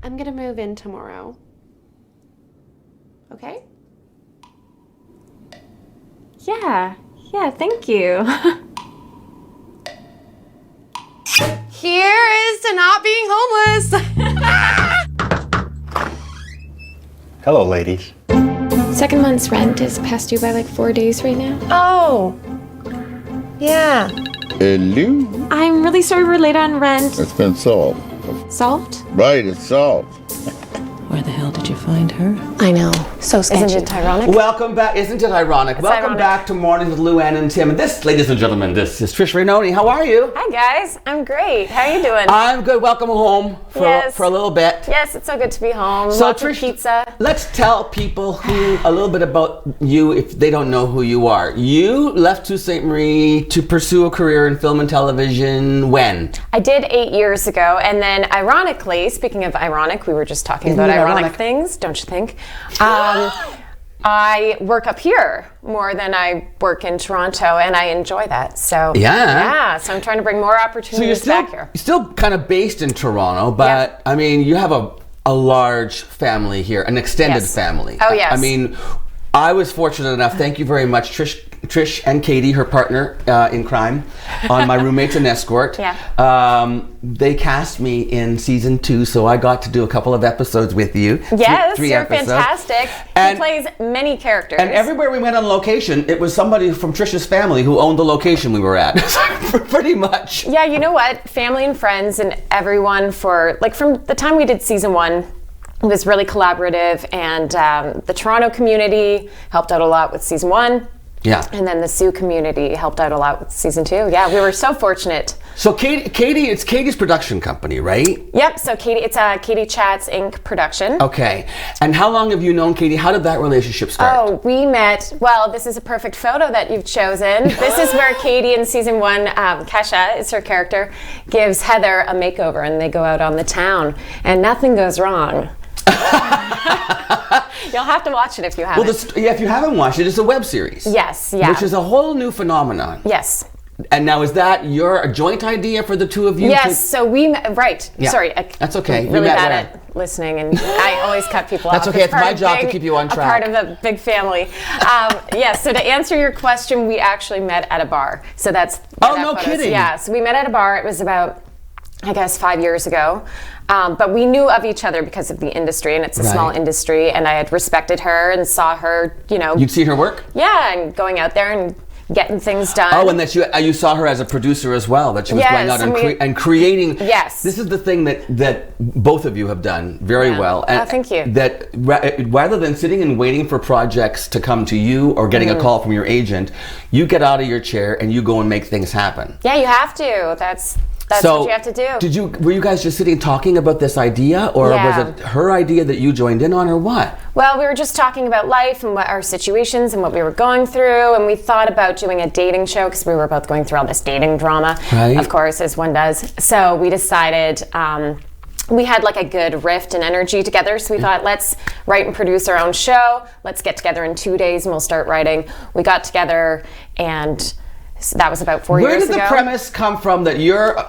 I'm gonna move in tomorrow. Okay? Yeah, thank you. Here is to not being homeless. Hello, ladies. Second month's rent is past due by like 4 days right now. Oh. Yeah. Hello? I'm really sorry we're late on rent. It's been solved. Solved? Right, it's solved. Where the hell did you find her? I know. So sketchy. Isn't it ironic? Welcome back. Isn't it ironic? Welcome ironic. back to Mornings with Luann and Tim. And this, ladies and gentlemen, this is Trish Rainone. How are you? Hi guys, I'm great. How are you doing? I'm good. Welcome home for a little bit. Yes, it's so good to be home. So Lots Trish, of pizza. let's tell people a little bit about you if they don't know who you are. You left Sault Ste. Marie to pursue a career in film and television when? I did 8 years ago, and then ironically, speaking of ironic, we were just talking Isn't about it ironic ironic? things, don't you think? I work up here more than I work in Toronto, and I enjoy that. So so I'm trying to bring more So opportunities back here. you're still kind of based in Toronto, but I mean, you have a large family here, an extended Yes. family. Oh, yes. I mean, I was fortunate enough, thank you very much, Trish and Katie, her partner in crime, on My Roommates and Escort. They cast me in season 2, so I got to do a couple of episodes with you. Yes, three you're episodes. fantastic. And- he plays many characters. And everywhere we went on location, it was somebody from Trish's family who owned the location we were at. Pretty much. Yeah, you know what? Family and friends and everyone from the time we did season 1, it was really collaborative, and the Toronto community helped out a lot with season 1. Yeah. And then the Sioux community helped out a lot with season 2. Yeah, we were so fortunate. So Katie, it's Katie's production company, right? Yep, so Katie, it's a Katie Chats Inc. production. Okay. And how long have you known Katie? How did that relationship start? Oh, we met, well, this is a perfect photo that you've chosen. This is where Katie in season 1, Kesha is her character, gives Heather a makeover, and they go out on the town, and nothing goes wrong. You'll have to watch it if you haven't. Well, if you haven't watched it, it's a web series. Yes, yeah. Which is a whole new phenomenon. Yes. And now, is that your joint idea for the two of you? Yes, so we, right. Yeah. Sorry. That's okay. I'm You really met bad where? at listening, and I always cut people That's off. okay, it's part my of job to keep you on track. A part of the big family. Yes, so to answer your question, we actually met at a bar. So that's... Oh, no kidding. Yeah, so we met at a bar. It was about, I guess, 5 years ago. But we knew of each other because of the industry, and it's a small industry, and I had respected her and saw her, You'd seen her work? Yeah, and going out there and getting things done. Oh, and that you saw her as a producer as well, that she was going out and creating. Yes. This is the thing that both of you have done very well. And thank you. That rather than sitting and waiting for projects to come to you or getting a call from your agent, you get out of your chair and you go and make things happen. Yeah, you have to. That's so what you have to do. Were you guys just sitting talking about this idea, or was it her idea that you joined in on, or what? Well, we were just talking about life and what our situations and what we were going through, and we thought about doing a dating show because we were both going through all this dating drama, of course, as one does. So we decided we had like a good rift and energy together, so we thought, let's write and produce our own show. Let's get together in 2 days and we'll start writing. We got together, and so that was about 4 years ago. Where did the premise come from that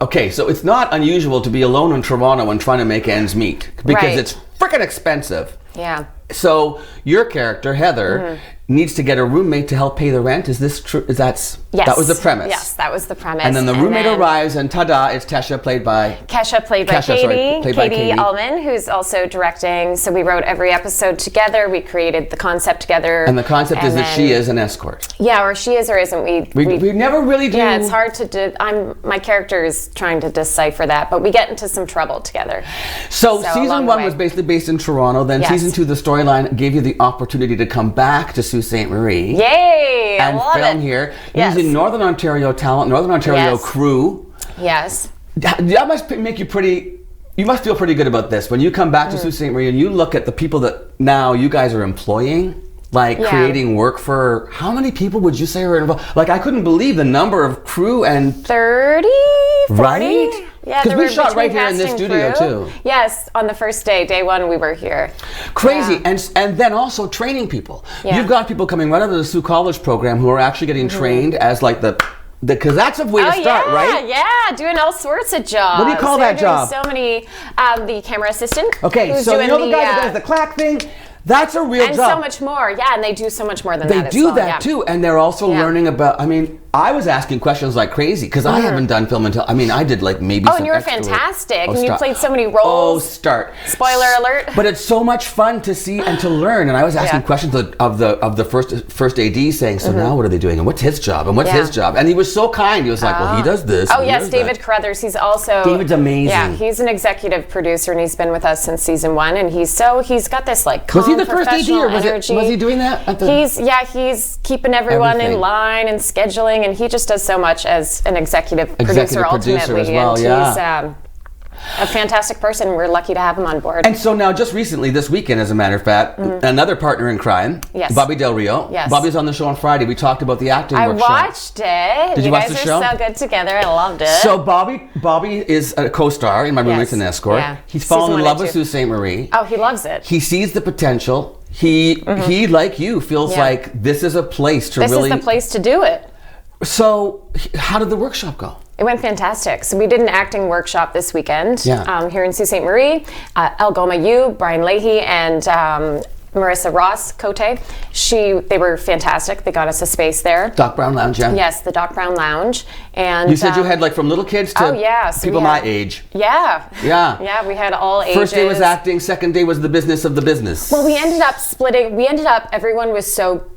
okay, so it's not unusual to be alone in Toronto and trying to make ends meet because it's freaking expensive. Yeah. So your character, Heather, needs to get a roommate to help pay the rent. Is this true? Yes. That was the premise? Yes, that was the premise. And then the roommate arrives, and ta-da, it's Kesha played by Katie Allman, who's also directing. So we wrote every episode together. We created the concept together. And the concept is that she is an escort. Yeah, or she is or isn't. We never really do. Yeah, it's hard to do. My character is trying to decipher that, but we get into some trouble together. So season 1 was basically based in Toronto. Then season 2, the storyline gave you the opportunity to come back to Sault Ste. Marie. Yay! And film here using Northern Ontario talent, Northern Ontario crew. Yes. That must make you pretty. You must feel pretty good about this when you come back to Sault Ste. Marie and you look at the people that now you guys are employing, creating work for. How many people would you say are involved? Like, I couldn't believe the number of crew and 30, 40? Right? Yeah, because we shot right here in this studio crew. too. Yes, on the first day 1, we were here. Crazy, and then also training people. You've got people coming right out of the Sioux College program who are actually getting trained as like the Because that's a way to start, right? Yeah, doing all sorts of jobs. What do you call that job? So many, the camera assistant. Okay, so you know the guy that does the clack thing? That's a real and job. so much more. Yeah, and they do so much more than they that. They do as well. that too, and they're also learning about. I mean, I was asking questions like crazy because I haven't done film until. I mean, I did like maybe. Oh, and you were fantastic, and you played so many roles. Oh, start. Spoiler alert. But it's so much fun to see and to learn. And I was asking questions of the first AD, saying, "So now what are they doing? And what's his job? And what's his job?" And he was so kind. He was like, "Well, he does this." Oh yes, David Carruthers. He's also David's amazing. Yeah, he's an executive producer, and he's been with us since season 1. And he's got this like calm, was he the first AD or was he doing that? He's keeping everyone in line and scheduling, and he just does so much as an executive producer ultimately. As well, and he's a fantastic person. We're lucky to have him on board. And so now, just recently, this weekend, as a matter of fact, another partner in crime, Bobby Del Rio. Yes. Bobby's on the show on Friday. We talked about the acting workshop. I watched it. Did you watch the show? You guys are so good together. I loved it. So Bobby is a co-star in My Roommate's an Escort. Yeah. He's fallen in love with Sault Ste. Marie. Oh, he loves it. He sees the potential. He like you, feels like this is a place to really... This is the place to do it. So, how did the workshop go? It went fantastic. So we did an acting workshop this weekend here in Sault Ste. Marie. Algoma Yu, Brian Leahy, and Marissa Ross Cote. They were fantastic. They got us a space there. Doc Brown Lounge, yeah. Yes, the Doc Brown Lounge. And you said you had like from little kids to people my age. Yeah. Yeah. Yeah, we had all ages. First day was acting, second day was the business of the business. Well, we ended up splitting. Everyone was so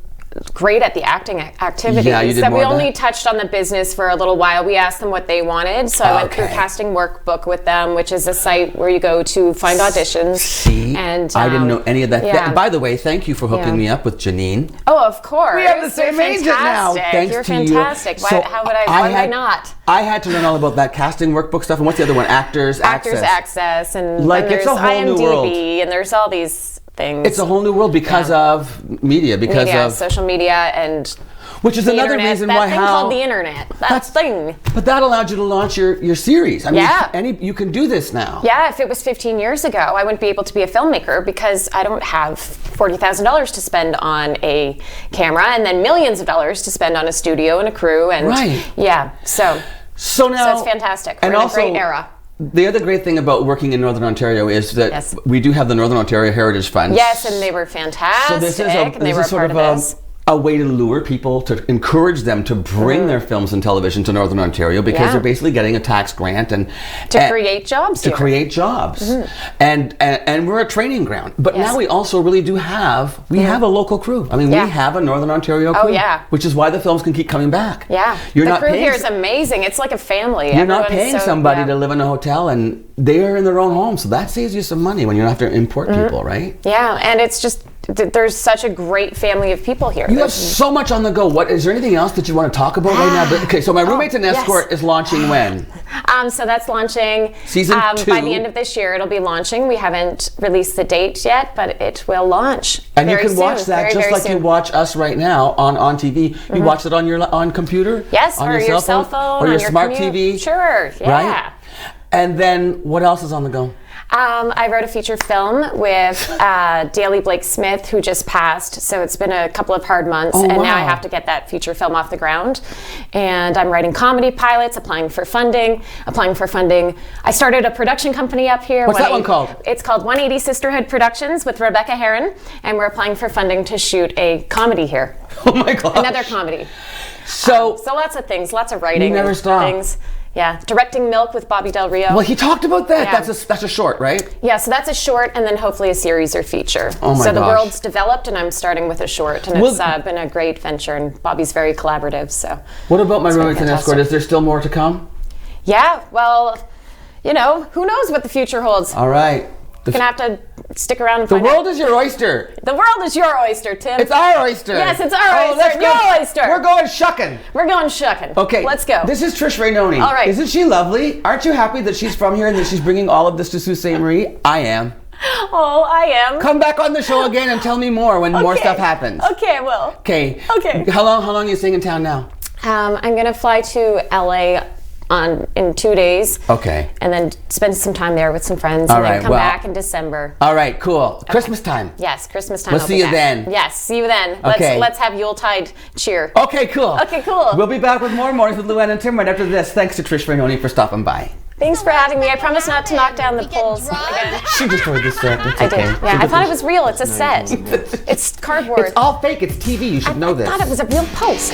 great at the acting activities that we only touched on the business for a little while. We asked them what they wanted, so I went through Casting Workbook with them, which is a site where you go to find auditions. See, and I didn't know any of that. Yeah. By the way, thank you for hooking me up with Janine. Oh, of course. We have the same agent now. Thanks You're to fantastic. You. Why would I not? I had to learn all about that Casting Workbook stuff. And what's the other one? Actors Access, and like it's a whole IMDb, new world. And there's all these things. It's a whole new world because of media, because of social media, and which is another internet, reason that why thing called the internet. That thing. But that allowed you to launch your series. I mean, you can do this now. Yeah, if it was 15 years ago, I wouldn't be able to be a filmmaker because I don't have $40,000 to spend on a camera and then millions of dollars to spend on a studio and a crew and so now it's fantastic. We're in a great era. The other great thing about working in Northern Ontario is that we do have the Northern Ontario Heritage Fund. Yes, and they were fantastic. So this is sort of a way to lure people, to encourage them to bring their films and television to Northern Ontario because they're basically getting a tax grant and to create jobs. And we're a training ground. But now we also really do have have a local crew. I mean, we have a Northern Ontario crew. Which is why the films can keep coming back. Yeah. The crew here is amazing. It's like a family. You're not paying somebody to live in a hotel, and they are in their own home, so that saves you some money when you don't have to import people, right? Yeah, and it's just there's such a great family of people here. You have so much on the go. Is there anything else that you want to talk about right now? Okay, so My Roommate's an Escort is launching when? So that's launching season 2. By the end of this year. It'll be launching. We haven't released the date yet, but it will launch. And you can watch that just like you watch us right now on TV. You watch it on your computer? Yes, on or your cell phone, or your on smart commute. TV. Sure, yeah. Right? And then what else is on the go? I wrote a feature film with Daly Blake Smith, who just passed. So it's been a couple of hard months, now I have to get that feature film off the ground. And I'm writing comedy pilots, applying for funding. I started a production company up here. What's that one called? It's called 180 Sisterhood Productions with Rebecca Herron, and we're applying for funding to shoot a comedy here. Oh my God! Another comedy. So lots of things, lots of writing. You never stop. Things. Yeah, directing Milk with Bobby Del Rio. Well, he talked about that. Yeah. That's a short, right? Yeah, so that's a short, and then hopefully a series or feature. Oh my gosh. So the world's developed, and I'm starting with a short, and it's been a great venture, and Bobby's very collaborative. So. What about My Roommate's an Escort? Is there still more to come? Yeah, well, who knows what the future holds. All right. You're going to have to stick around and find out. The world is your oyster. The world is your oyster, Tim. It's our oyster. Yes, it's our oyster. Your oyster. We're going shucking. Okay. Let's go. This is Trish Rainone. All right. Isn't she lovely? Aren't you happy that she's from here and that she's bringing all of this to Sault Ste. Marie? I am. Oh, I am. Come back on the show again and tell me more when more stuff happens. Okay, I will. Okay. Okay. How long are you staying in town now? I'm going to fly to LA in 2 days. Okay. And then spend some time there with some friends, All and right, then come well- back in December. All right, cool. Christmas time. Yes, Christmas time. We'll I'll see be you back. then. Yes, see you then. Okay. Let's have Yuletide cheer. Okay, cool. Okay, cool. We'll be back with more Mornings with Luann and Tim right after this. Thanks to Trish Rainone for stopping by. Thanks for having me. I promise not to knock down the poles again. She destroyed the set. It's I okay. did. Yeah, I thought it was real. It's a set. It's cardboard. It's all fake. It's TV. You should know this. I thought it was a real post.